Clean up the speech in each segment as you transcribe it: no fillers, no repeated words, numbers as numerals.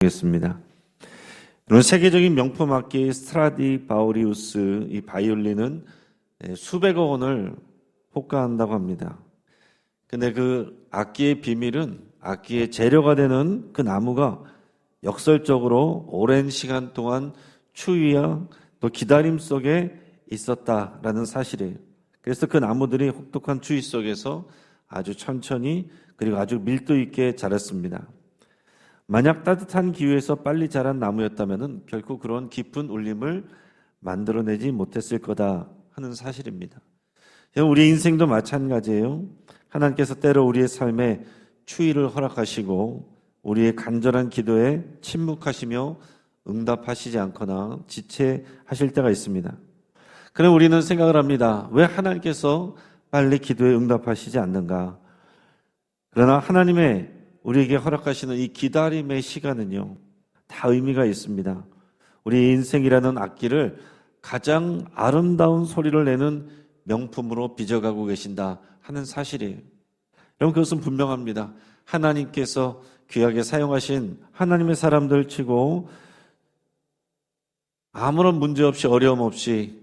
겠습니다. 이런 세계적인 명품 악기 스트라디바우리우스 이 바이올린은 수백억 원을 호가한다고 합니다. 근데 그 악기의 비밀은 악기의 재료가 되는 그 나무가 역설적으로 오랜 시간 동안 추위와 또 기다림 속에 있었다라는 사실이에요. 그래서 그 나무들이 혹독한 추위 속에서 아주 천천히 그리고 아주 밀도 있게 자랐습니다. 만약 따뜻한 기후에서 빨리 자란 나무였다면 결코 그런 깊은 울림을 만들어내지 못했을 거다 하는 사실입니다. 우리 인생도 마찬가지예요. 하나님께서 때로 우리의 삶에 추위를 허락하시고 우리의 간절한 기도에 침묵하시며 응답하시지 않거나 지체하실 때가 있습니다. 그럼 우리는 생각을 합니다. 왜 하나님께서 빨리 기도에 응답하시지 않는가? 그러나 하나님의 우리에게 허락하시는 이 기다림의 시간은요, 다 의미가 있습니다. 우리 인생이라는 악기를 가장 아름다운 소리를 내는 명품으로 빚어가고 계신다 하는 사실이에요. 여러분, 그것은 분명합니다. 하나님께서 귀하게 사용하신 하나님의 사람들 치고 아무런 문제 없이 어려움 없이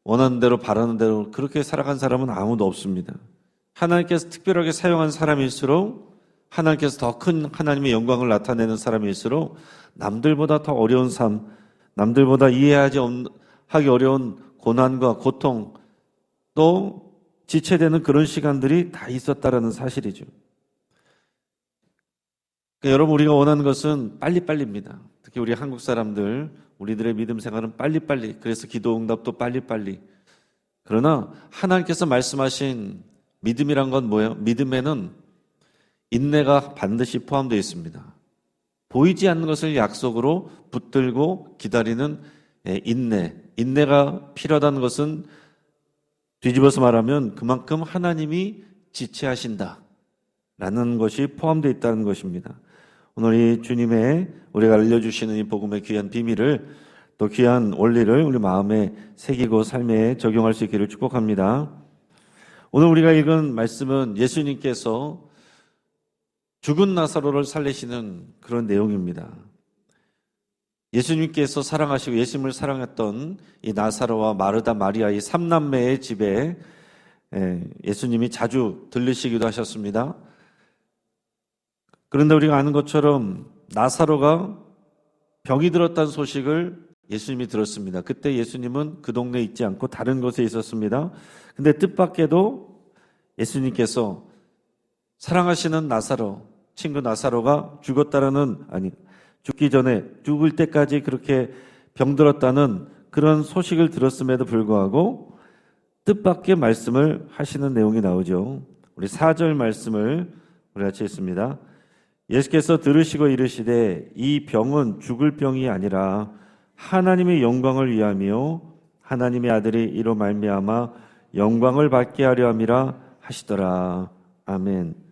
원하는 대로 바라는 대로 그렇게 살아간 사람은 아무도 없습니다. 하나님께서 특별하게 사용한 사람일수록 하나님께서 더 큰 하나님의 영광을 나타내는 사람일수록 남들보다 더 어려운 삶, 남들보다 하기 어려운 고난과 고통, 또 지체되는 그런 시간들이 다 있었다라는 사실이죠. 그러니까 여러분, 우리가 원하는 것은 빨리빨리입니다. 특히 우리 한국 사람들, 우리들의 믿음 생활은 빨리빨리, 그래서 기도 응답도 빨리빨리. 그러나 하나님께서 말씀하신 믿음이란 건 뭐예요? 믿음에는 인내가 반드시 포함되어 있습니다. 보이지 않는 것을 약속으로 붙들고 기다리는 인내가 필요하다는 것은 뒤집어서 말하면 그만큼 하나님이 지체하신다 라는 것이 포함되어 있다는 것입니다. 오늘 이 주님의 우리가 알려주시는 이 복음의 귀한 비밀을 또 귀한 원리를 우리 마음에 새기고 삶에 적용할 수 있기를 축복합니다. 오늘 우리가 읽은 말씀은 예수님께서 죽은 나사로를 살리시는 그런 내용입니다. 예수님께서 사랑하시고 예수님을 사랑했던 이 나사로와 마르다 마리아 이 삼남매의 집에 예수님이 자주 들르시기도 하셨습니다. 그런데 우리가 아는 것처럼 나사로가 병이 들었다는 소식을 예수님이 들었습니다. 그때 예수님은 그 동네에 있지 않고 다른 곳에 있었습니다. 근데 뜻밖에도 예수님께서 사랑하시는 나사로, 친구 나사로가 죽기 전에 죽을 때까지 그렇게 병들었다는 그런 소식을 들었음에도 불구하고 뜻밖의 말씀을 하시는 내용이 나오죠. 우리 4절 말씀을 우리 같이 읽습니다. 예수께서 들으시고 이르시되 이 병은 죽을 병이 아니라 하나님의 영광을 위함이요 하나님의 아들이 이로 말미암아 영광을 받게 하려 함이라 하시더라. 아멘.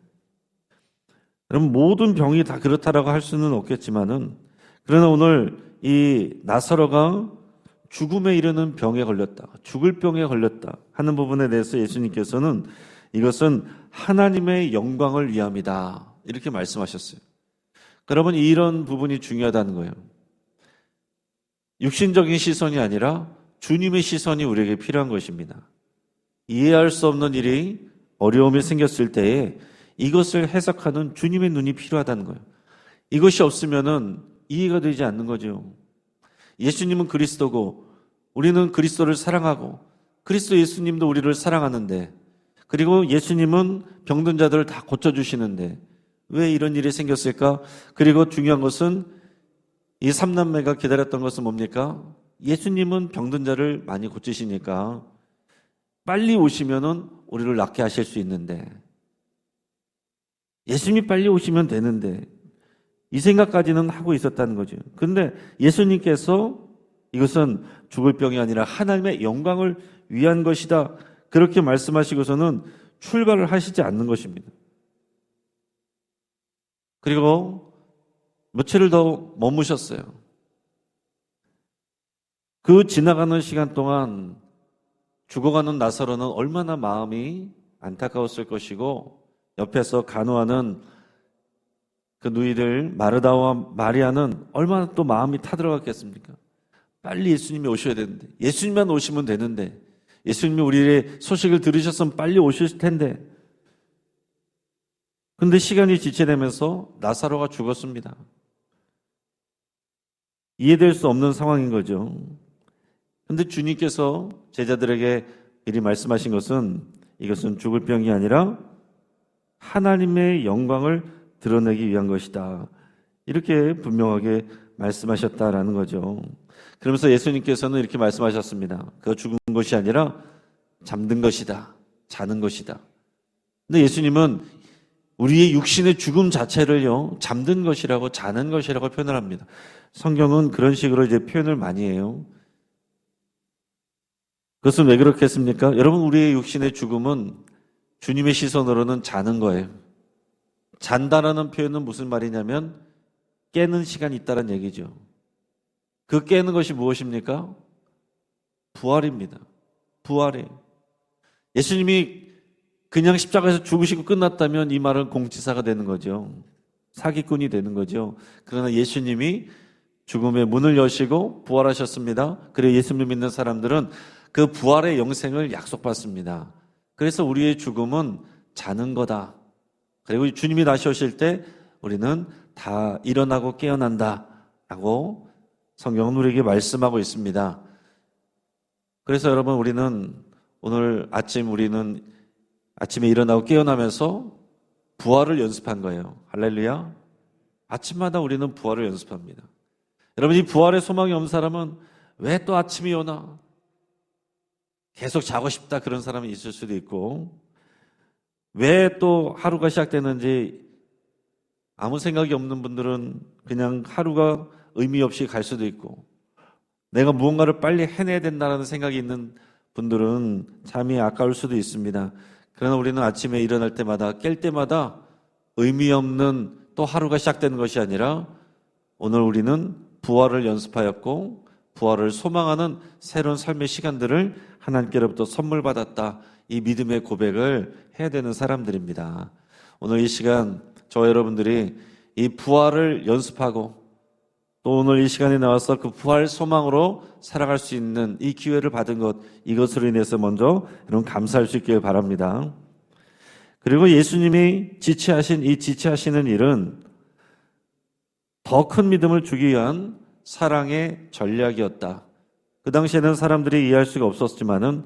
여러분, 모든 병이 다 그렇다라고 할 수는 없겠지만은, 그러나 오늘 이 나사로가 죽음에 이르는 병에 걸렸다, 죽을 병에 걸렸다 하는 부분에 대해서 예수님께서는 이것은 하나님의 영광을 위함이다 이렇게 말씀하셨어요. 여러분, 이런 부분이 중요하다는 거예요. 육신적인 시선이 아니라 주님의 시선이 우리에게 필요한 것입니다. 이해할 수 없는 일이 어려움이 생겼을 때에 이것을 해석하는 주님의 눈이 필요하다는 거예요. 이것이 없으면은 이해가 되지 않는 거죠. 예수님은 그리스도고 우리는 그리스도를 사랑하고 그리스도 예수님도 우리를 사랑하는데, 그리고 예수님은 병든 자들을 다 고쳐주시는데 왜 이런 일이 생겼을까? 그리고 중요한 것은 이 삼남매가 기다렸던 것은 뭡니까? 예수님은 병든 자를 많이 고치시니까 빨리 오시면은 우리를 낫게 하실 수 있는데, 예수님이 빨리 오시면 되는데, 이 생각까지는 하고 있었다는 거죠. 그런데 예수님께서 이것은 죽을 병이 아니라 하나님의 영광을 위한 것이다 그렇게 말씀하시고서는 출발을 하시지 않는 것입니다. 그리고 며칠을 더 머무셨어요. 그 지나가는 시간 동안 죽어가는 나사로는 얼마나 마음이 안타까웠을 것이고 옆에서 간호하는 그 누이들 마르다와 마리아는 얼마나 또 마음이 타들어갔겠습니까? 빨리 예수님이 오셔야 되는데, 예수님만 오시면 되는데, 예수님이 우리의 소식을 들으셨으면 빨리 오실 텐데. 근데 시간이 지체되면서 나사로가 죽었습니다. 이해될 수 없는 상황인 거죠. 근데 주님께서 제자들에게 미리 말씀하신 것은 이것은 죽을 병이 아니라 하나님의 영광을 드러내기 위한 것이다. 이렇게 분명하게 말씀하셨다라는 거죠. 그러면서 예수님께서는 이렇게 말씀하셨습니다. 그거 죽은 것이 아니라 잠든 것이다. 자는 것이다. 근데 예수님은 우리의 육신의 죽음 자체를요, 잠든 것이라고, 자는 것이라고 표현을 합니다. 성경은 그런 식으로 이제 표현을 많이 해요. 그것은 왜 그렇겠습니까? 여러분, 우리의 육신의 죽음은 주님의 시선으로는 자는 거예요. 잔다라는 표현은 무슨 말이냐면 깨는 시간이 있다는 얘기죠. 그 깨는 것이 무엇입니까? 부활입니다. 부활이에요. 예수님이 그냥 십자가에서 죽으시고 끝났다면 이 말은 공치사가 되는 거죠. 사기꾼이 되는 거죠. 그러나 예수님이 죽음의 문을 여시고 부활하셨습니다. 그래 예수님을 믿는 사람들은 그 부활의 영생을 약속받습니다. 그래서 우리의 죽음은 자는 거다. 그리고 주님이 다시 오실 때 우리는 다 일어나고 깨어난다 라고 성경은 우리에게 말씀하고 있습니다. 그래서 여러분, 우리는 오늘 우리는 아침에 일어나고 깨어나면서 부활을 연습한 거예요. 할렐루야. 아침마다 우리는 부활을 연습합니다. 여러분, 이 부활의 소망이 없는 사람은 왜 또 아침이 오나? 계속 자고 싶다 그런 사람이 있을 수도 있고, 왜 또 하루가 시작되는지 아무 생각이 없는 분들은 그냥 하루가 의미 없이 갈 수도 있고, 내가 무언가를 빨리 해내야 된다는 생각이 있는 분들은 잠이 아까울 수도 있습니다. 그러나 우리는 아침에 일어날 때마다, 깰 때마다 의미 없는 또 하루가 시작되는 것이 아니라 오늘 우리는 부활을 연습하였고 부활을 소망하는 새로운 삶의 시간들을 하나님께로부터 선물 받았다. 이 믿음의 고백을 해야 되는 사람들입니다. 오늘 이 시간 저와 여러분들이 이 부활을 연습하고 또 오늘 이 시간에 나와서 그 부활 소망으로 살아갈 수 있는 이 기회를 받은 것, 이것으로 인해서 먼저 여러분 감사할 수 있길 바랍니다. 그리고 예수님이 지체하시는 일은 더 큰 믿음을 주기 위한 사랑의 전략이었다. 그 당시에는 사람들이 이해할 수가 없었지만은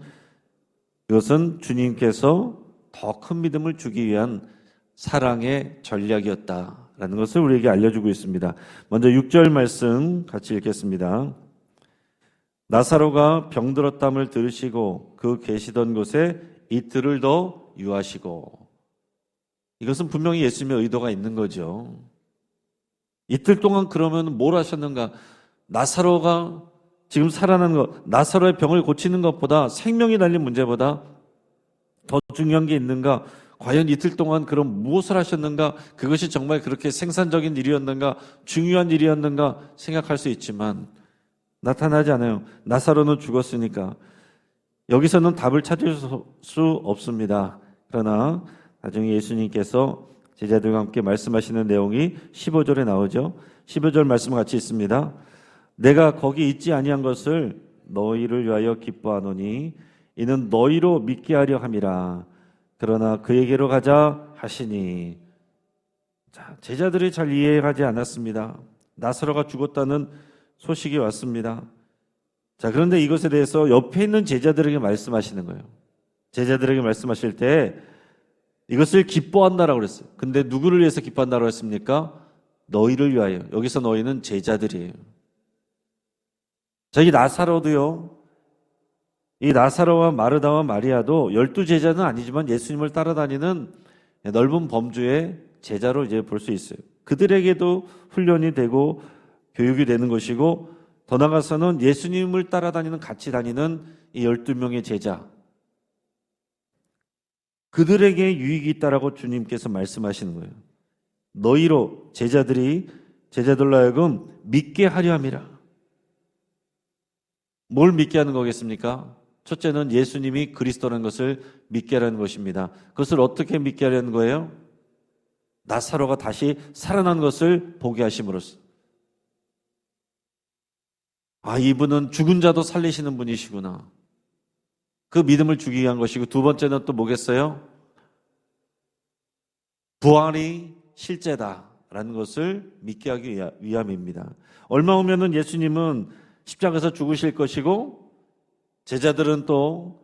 이것은 주님께서 더 큰 믿음을 주기 위한 사랑의 전략이었다라는 것을 우리에게 알려주고 있습니다. 먼저 6절 말씀 같이 읽겠습니다. 나사로가 병들었담을 들으시고 그 계시던 곳에 이틀을 더 유하시고. 이것은 분명히 예수님의 의도가 있는 거죠. 이틀 동안 그러면 뭘 하셨는가? 나사로가 지금 살아나는 것, 나사로의 병을 고치는 것보다, 생명이 달린 문제보다 더 중요한 게 있는가? 과연 이틀 동안 그럼 무엇을 하셨는가? 그것이 정말 그렇게 생산적인 일이었는가? 중요한 일이었는가? 생각할 수 있지만 나타나지 않아요. 나사로는 죽었으니까. 여기서는 답을 찾을 수 없습니다. 그러나 나중에 예수님께서 제자들과 함께 말씀하시는 내용이 15절에 나오죠. 15절 말씀 같이 있습니다. 내가 거기 있지 아니한 것을 너희를 위하여 기뻐하노니 이는 너희로 믿게 하려 함이라. 그러나 그에게로 가자 하시니. 자, 제자들이 잘 이해하지 않았습니다. 나사로가 죽었다는 소식이 왔습니다. 자, 그런데 이것에 대해서 옆에 있는 제자들에게 말씀하시는 거예요. 제자들에게 말씀하실 때 이것을 기뻐한다라고 그랬어요. 근데 누구를 위해서 기뻐한다라고 했습니까? 너희를 위하여. 여기서 너희는 제자들이에요. 자, 이 나사로도요, 이 나사로와 마르다와 마리아도 12제자는 아니지만 예수님을 따라다니는 넓은 범주의 제자로 이제 볼 수 있어요. 그들에게도 훈련이 되고 교육이 되는 것이고, 더 나아가서는 예수님을 따라다니는, 같이 다니는 이 12명의 제자, 그들에게 유익이 있다라고 주님께서 말씀하시는 거예요. 너희로 제자들로 하여금 믿게 하려 함이라. 뭘 믿게 하는 거겠습니까? 첫째는 예수님이 그리스도라는 것을 믿게 하려는 것입니다. 그것을 어떻게 믿게 하려는 거예요? 나사로가 다시 살아난 것을 보게 하심으로써 이분은 죽은 자도 살리시는 분이시구나. 그 믿음을 주기 위한 것이고, 두 번째는 또 뭐겠어요? 부활이 실제다라는 것을 믿게 하기 위함입니다. 얼마 후면은 예수님은 십자가에서 죽으실 것이고 제자들은 또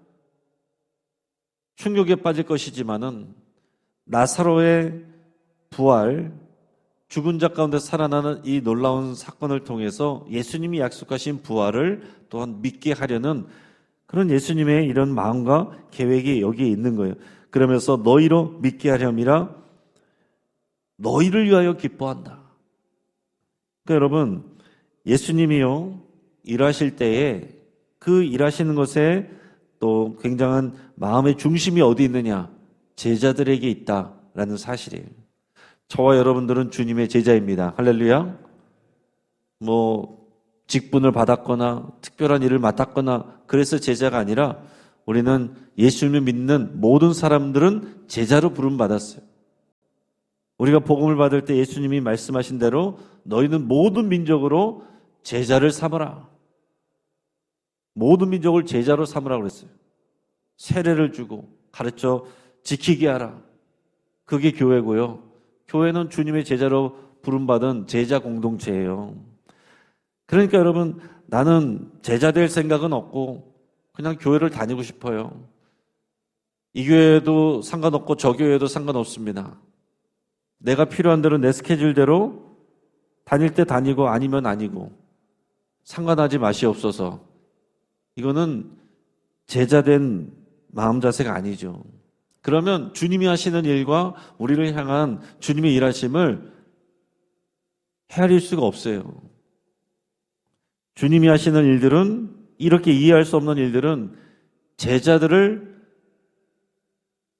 충격에 빠질 것이지만은 나사로의 부활, 죽은 자 가운데 살아나는 이 놀라운 사건을 통해서 예수님이 약속하신 부활을 또한 믿게 하려는 그런 예수님의 이런 마음과 계획이 여기에 있는 거예요. 그러면서 너희로 믿게 하렴이라 너희를 위하여 기뻐한다. 그러니까 여러분, 예수님이요 일하실 때에 그 일하시는 것에 또 굉장한 마음의 중심이 어디 있느냐? 제자들에게 있다라는 사실이에요. 저와 여러분들은 주님의 제자입니다. 할렐루야. 직분을 받았거나 특별한 일을 맡았거나 그래서 제자가 아니라 우리는 예수님을 믿는 모든 사람들은 제자로 부름받았어요. 우리가 복음을 받을 때 예수님이 말씀하신 대로 너희는 모든 민족으로 제자를 삼으라. 모든 민족을 제자로 삼으라고 그랬어요. 세례를 주고 가르쳐 지키게 하라. 그게 교회고요. 교회는 주님의 제자로 부름받은 제자 공동체예요. 그러니까 여러분, 나는 제자 될 생각은 없고 그냥 교회를 다니고 싶어요. 이 교회도 상관없고 저 교회도 상관없습니다. 내가 필요한 대로 내 스케줄대로 다닐 때 다니고 아니면 아니고 상관하지 마시옵소서. 이거는 제자된 마음 자세가 아니죠. 그러면 주님이 하시는 일과 우리를 향한 주님의 일하심을 헤아릴 수가 없어요. 주님이 하시는 일들은, 이렇게 이해할 수 없는 일들은 제자들을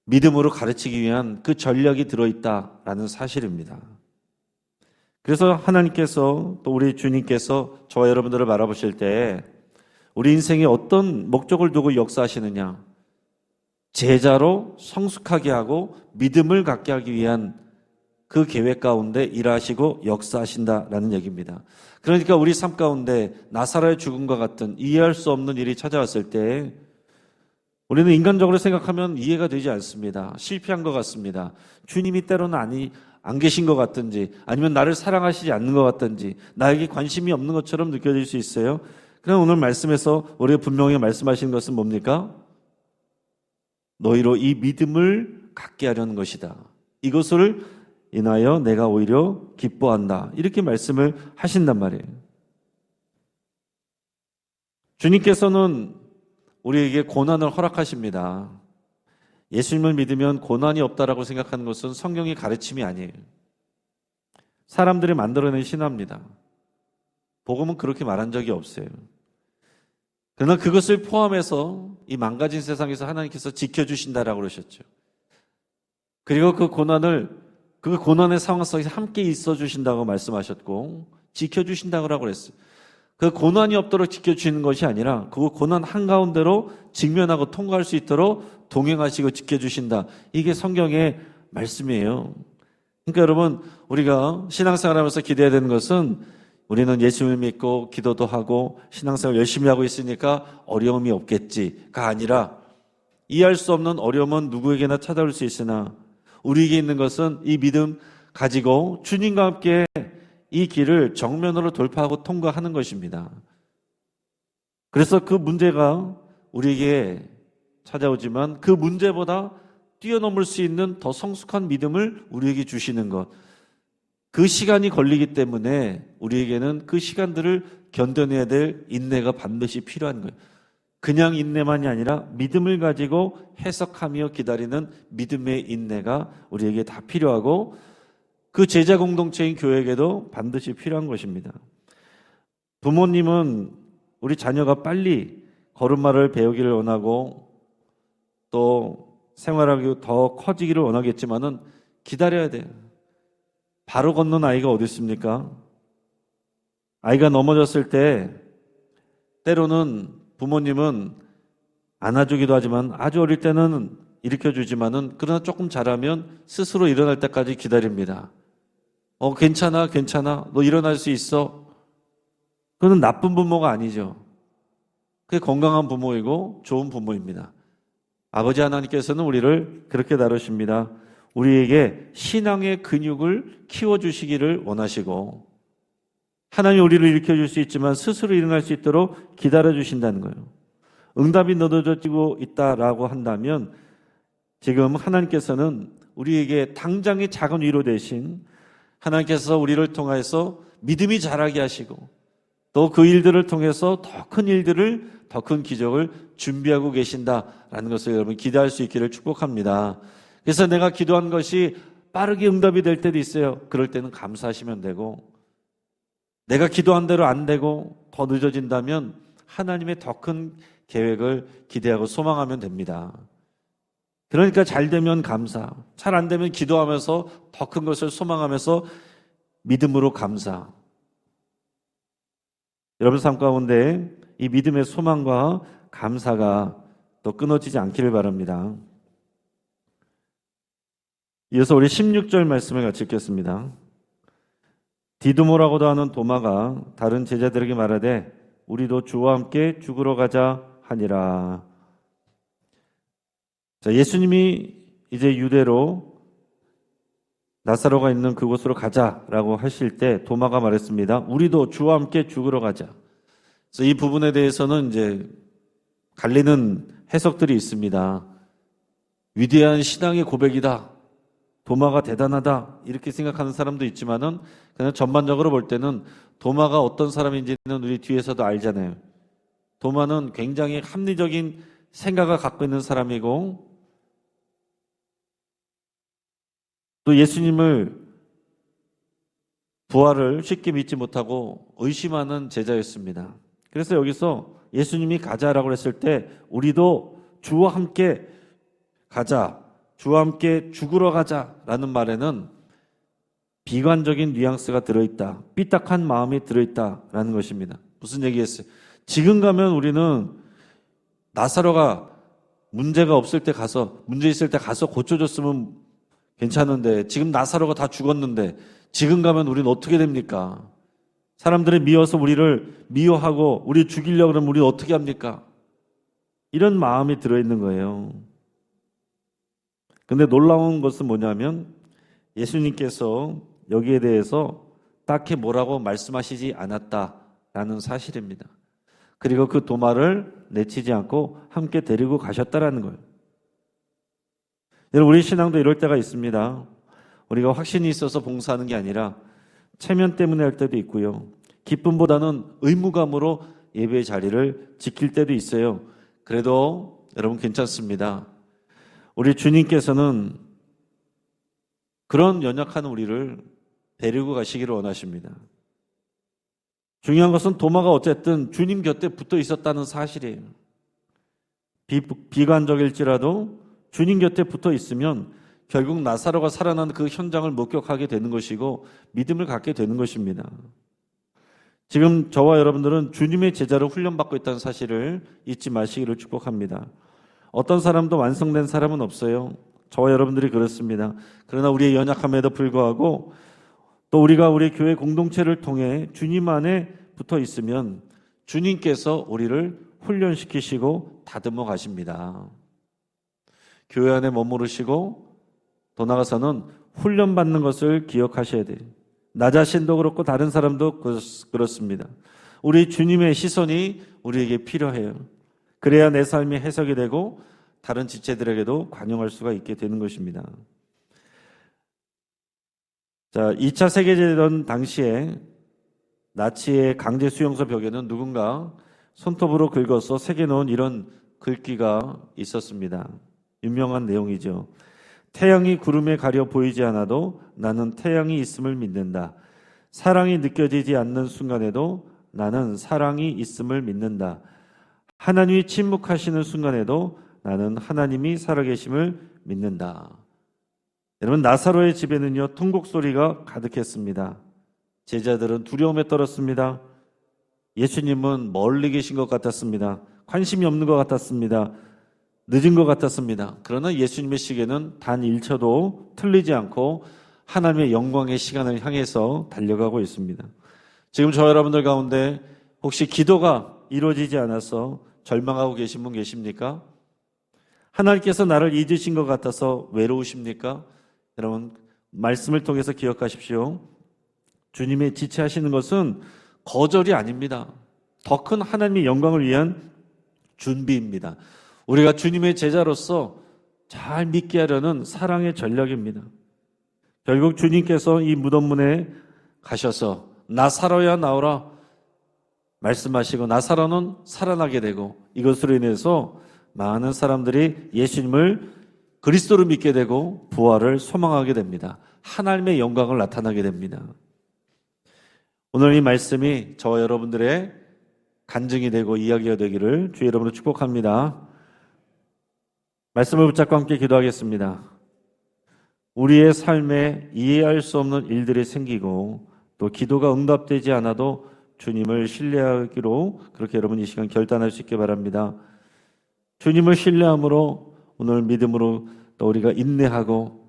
믿음으로 가르치기 위한 그 전략이 들어있다라는 사실입니다. 그래서 하나님께서 또 우리 주님께서 저와 여러분들을 바라보실 때 우리 인생에 어떤 목적을 두고 역사하시느냐? 제자로 성숙하게 하고 믿음을 갖게 하기 위한 그 계획 가운데 일하시고 역사하신다라는 얘기입니다. 그러니까 우리 삶 가운데 나사로의 죽음과 같은 이해할 수 없는 일이 찾아왔을 때 우리는 인간적으로 생각하면 이해가 되지 않습니다. 실패한 것 같습니다. 주님이 때로는 안 계신 것 같든지 아니면 나를 사랑하시지 않는 것 같든지 나에게 관심이 없는 것처럼 느껴질 수 있어요. 그럼 오늘 말씀에서 우리가 분명히 말씀하시는 것은 뭡니까? 너희로 이 믿음을 갖게 하려는 것이다. 이것을 인하여 내가 오히려 기뻐한다. 이렇게 말씀을 하신단 말이에요. 주님께서는 우리에게 고난을 허락하십니다. 예수님을 믿으면 고난이 없다라고 생각하는 것은 성경의 가르침이 아니에요. 사람들이 만들어낸 신화입니다. 복음은 그렇게 말한 적이 없어요. 그러나 그것을 포함해서 이 망가진 세상에서 하나님께서 지켜주신다라고 그러셨죠. 그리고 그 고난의 상황 속에서 함께 있어 주신다고 말씀하셨고 지켜주신다고 그랬어요. 그 고난이 없도록 지켜주시는 것이 아니라 그 고난 한가운데로 직면하고 통과할 수 있도록 동행하시고 지켜주신다. 이게 성경의 말씀이에요. 그러니까 여러분, 우리가 신앙생활하면서 기대해야 되는 것은 우리는 예수님을 믿고 기도도 하고 신앙생활 열심히 하고 있으니까 어려움이 없겠지가 아니라 이해할 수 없는 어려움은 누구에게나 찾아올 수 있으나 우리에게 있는 것은 이 믿음 가지고 주님과 함께 이 길을 정면으로 돌파하고 통과하는 것입니다. 그래서 그 문제가 우리에게 찾아오지만 그 문제보다 뛰어넘을 수 있는 더 성숙한 믿음을 우리에게 주시는 것. 그 시간이 걸리기 때문에 우리에게는 그 시간들을 견뎌내야 될 인내가 반드시 필요한 거예요. 그냥 인내만이 아니라 믿음을 가지고 해석하며 기다리는 믿음의 인내가 우리에게 다 필요하고 그 제자 공동체인 교회에게도 반드시 필요한 것입니다. 부모님은 우리 자녀가 빨리 걸음마를 배우기를 원하고 또 생활하기 더 커지기를 원하겠지만은 기다려야 돼요. 바로 걷는 아이가 어디 있습니까? 아이가 넘어졌을 때 때로는 부모님은 안아주기도 하지만 아주 어릴 때는 일으켜주지만은 그러나 조금 잘하면 스스로 일어날 때까지 기다립니다. 괜찮아, 괜찮아. 너 일어날 수 있어. 그건 나쁜 부모가 아니죠. 그게 건강한 부모이고 좋은 부모입니다. 아버지 하나님께서는 우리를 그렇게 다루십니다. 우리에게 신앙의 근육을 키워주시기를 원하시고 하나님이 우리를 일으켜줄 수 있지만 스스로 일어날 수 있도록 기다려주신다는 거예요. 응답이 늦어지고 있다라고 한다면 지금 하나님께서는 우리에게 당장의 작은 위로 대신 하나님께서 우리를 통해서 믿음이 자라게 하시고 또 그 일들을 통해서 더 큰 일들을, 더 큰 기적을 준비하고 계신다라는 것을 여러분 기대할 수 있기를 축복합니다. 그래서 내가 기도한 것이 빠르게 응답이 될 때도 있어요. 그럴 때는 감사하시면 되고, 내가 기도한 대로 안 되고 더 늦어진다면 하나님의 더 큰 계획을 기대하고 소망하면 됩니다. 그러니까 잘 되면 감사, 잘 안 되면 기도하면서 더 큰 것을 소망하면서 믿음으로 감사. 여러분 삶 가운데 이 믿음의 소망과 감사가 또 끊어지지 않기를 바랍니다. 이어서 우리 16절 말씀을 같이 읽겠습니다. 디두모라고도 하는 도마가 다른 제자들에게 말하되 우리도 주와 함께 죽으러 가자 하니라. 자, 예수님이 이제 유대로 나사로가 있는 그곳으로 가자라고 하실 때 도마가 말했습니다. 우리도 주와 함께 죽으러 가자. 그래서 이 부분에 대해서는 이제 갈리는 해석들이 있습니다. 위대한 신앙의 고백이다. 도마가 대단하다. 이렇게 생각하는 사람도 있지만은 그냥 전반적으로 볼 때는 도마가 어떤 사람인지는 우리 뒤에서도 알잖아요. 도마는 굉장히 합리적인 생각을 갖고 있는 사람이고 또 예수님을 부활을 쉽게 믿지 못하고 의심하는 제자였습니다. 그래서 여기서 예수님이 가자라고 했을 때 우리도 주와 함께 가자, 주와 함께 죽으러 가자라는 말에는 비관적인 뉘앙스가 들어있다. 삐딱한 마음이 들어있다라는 것입니다. 무슨 얘기했어요? 지금 가면 우리는 나사로가 문제가 없을 때 가서, 문제 있을 때 가서 고쳐줬으면 괜찮은데 지금 나사로가 다 죽었는데 지금 가면 우리는 어떻게 됩니까? 사람들이 미워서 우리를 미워하고 우리 죽이려고 그러면 우리는 어떻게 합니까? 이런 마음이 들어있는 거예요. 근데 놀라운 것은 뭐냐면 예수님께서 여기에 대해서 딱히 뭐라고 말씀하시지 않았다라는 사실입니다. 그리고 그 도마를 내치지 않고 함께 데리고 가셨다라는 거예요. 여러분, 우리 신앙도 이럴 때가 있습니다. 우리가 확신이 있어서 봉사하는 게 아니라 체면 때문에 할 때도 있고요. 기쁨보다는 의무감으로 예배의 자리를 지킬 때도 있어요. 그래도 여러분 괜찮습니다. 우리 주님께서는 그런 연약한 우리를 데리고 가시기를 원하십니다. 중요한 것은 도마가 어쨌든 주님 곁에 붙어 있었다는 사실이에요. 비관적일지라도 주님 곁에 붙어 있으면 결국 나사로가 살아난 그 현장을 목격하게 되는 것이고 믿음을 갖게 되는 것입니다. 지금 저와 여러분들은 주님의 제자로 훈련받고 있다는 사실을 잊지 마시기를 축복합니다. 어떤 사람도 완성된 사람은 없어요. 저와 여러분들이 그렇습니다. 그러나 우리의 연약함에도 불구하고 또 우리가 우리 교회 공동체를 통해 주님 안에 붙어 있으면 주님께서 우리를 훈련시키시고 다듬어 가십니다. 교회 안에 머무르시고 더 나아가서는 훈련받는 것을 기억하셔야 돼요. 나 자신도 그렇고 다른 사람도 그렇습니다. 우리 주님의 시선이 우리에게 필요해요. 그래야 내 삶이 해석이 되고 다른 지체들에게도 관용할 수가 있게 되는 것입니다. 자, 2차 세계대전 당시에 나치의 강제 수용소 벽에는 누군가 손톱으로 긁어서 새겨놓은 이런 글귀가 있었습니다. 유명한 내용이죠. 태양이 구름에 가려 보이지 않아도 나는 태양이 있음을 믿는다. 사랑이 느껴지지 않는 순간에도 나는 사랑이 있음을 믿는다. 하나님이 침묵하시는 순간에도 나는 하나님이 살아계심을 믿는다. 여러분, 나사로의 집에는요 통곡 소리가 가득했습니다. 제자들은 두려움에 떨었습니다. 예수님은 멀리 계신 것 같았습니다. 관심이 없는 것 같았습니다. 늦은 것 같았습니다. 그러나 예수님의 시계는 단 1초도 틀리지 않고 하나님의 영광의 시간을 향해서 달려가고 있습니다. 지금 저 여러분들 가운데 혹시 기도가 이루어지지 않아서 절망하고 계신 분 계십니까? 하나님께서 나를 잊으신 것 같아서 외로우십니까? 여러분, 말씀을 통해서 기억하십시오. 주님의 지체하시는 것은 거절이 아닙니다. 더 큰 하나님의 영광을 위한 준비입니다. 우리가 주님의 제자로서 잘 믿게 하려는 사랑의 전략입니다. 결국 주님께서 이 무덤문에 가셔서 나사로야 나오라 말씀하시고 나사로는 살아나게 되고 이것으로 인해서 많은 사람들이 예수님을 그리스도로 믿게 되고 부활을 소망하게 됩니다. 하나님의 영광을 나타나게 됩니다. 오늘 이 말씀이 저와 여러분들의 간증이 되고 이야기가 되기를 주의 이름으로 축복합니다. 말씀을 붙잡고 함께 기도하겠습니다. 우리의 삶에 이해할 수 없는 일들이 생기고 또 기도가 응답되지 않아도 주님을 신뢰하기로 그렇게 여러분 이 시간 결단할 수 있게 바랍니다. 주님을 신뢰함으로 오늘 믿음으로 또 우리가 인내하고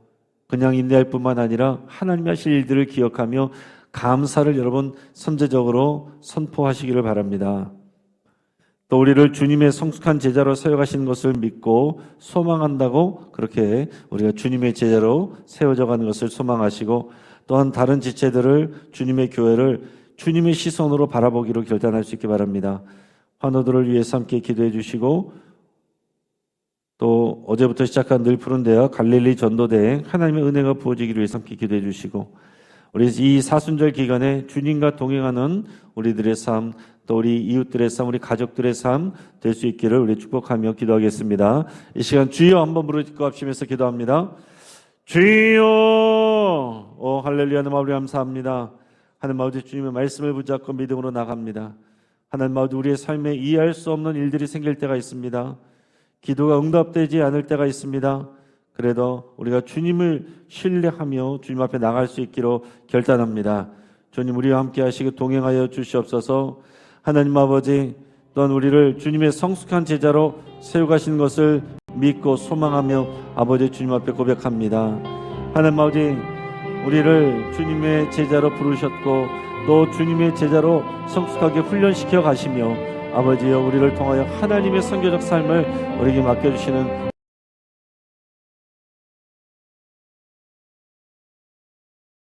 그냥 인내할 뿐만 아니라 하나님이 하실 일들을 기억하며 감사를 여러분 선제적으로 선포하시기를 바랍니다. 또 우리를 주님의 성숙한 제자로 세워가시는 것을 믿고 소망한다고 그렇게 우리가 주님의 제자로 세워져 가는 것을 소망하시고 또한 다른 지체들을 주님의 교회를 주님의 시선으로 바라보기로 결단할 수 있게 바랍니다. 환우들을 위해서 함께 기도해 주시고 또 어제부터 시작한 늘 푸른 대화 갈릴리 전도대에 하나님의 은혜가 부어지기를 위해서 함께 기도해 주시고 우리 이 사순절 기간에 주님과 동행하는 우리들의 삶 또 우리 이웃들의 삶, 우리 가족들의 삶 될 수 있기를 우리 축복하며 기도하겠습니다. 이 시간 주여 한번 부르짖고 합심해서 기도합니다. 주여, 할렐루야. 하나님 아버지 감사합니다. 하나님 아버지 주님의 말씀을 붙잡고 믿음으로 나갑니다. 하나님 아버지 우리의 삶에 이해할 수 없는 일들이 생길 때가 있습니다. 기도가 응답되지 않을 때가 있습니다. 그래도 우리가 주님을 신뢰하며 주님 앞에 나갈 수 있기로 결단합니다. 주님 우리와 함께 하시고 동행하여 주시옵소서. 하나님 아버지 또한 우리를 주님의 성숙한 제자로 세워가시는 것을 믿고 소망하며 아버지 주님 앞에 고백합니다. 하나님 아버지 우리를 주님의 제자로 부르셨고 또 주님의 제자로 성숙하게 훈련시켜 가시며 아버지여 우리를 통하여 하나님의 선교적 삶을 우리에게 맡겨주시는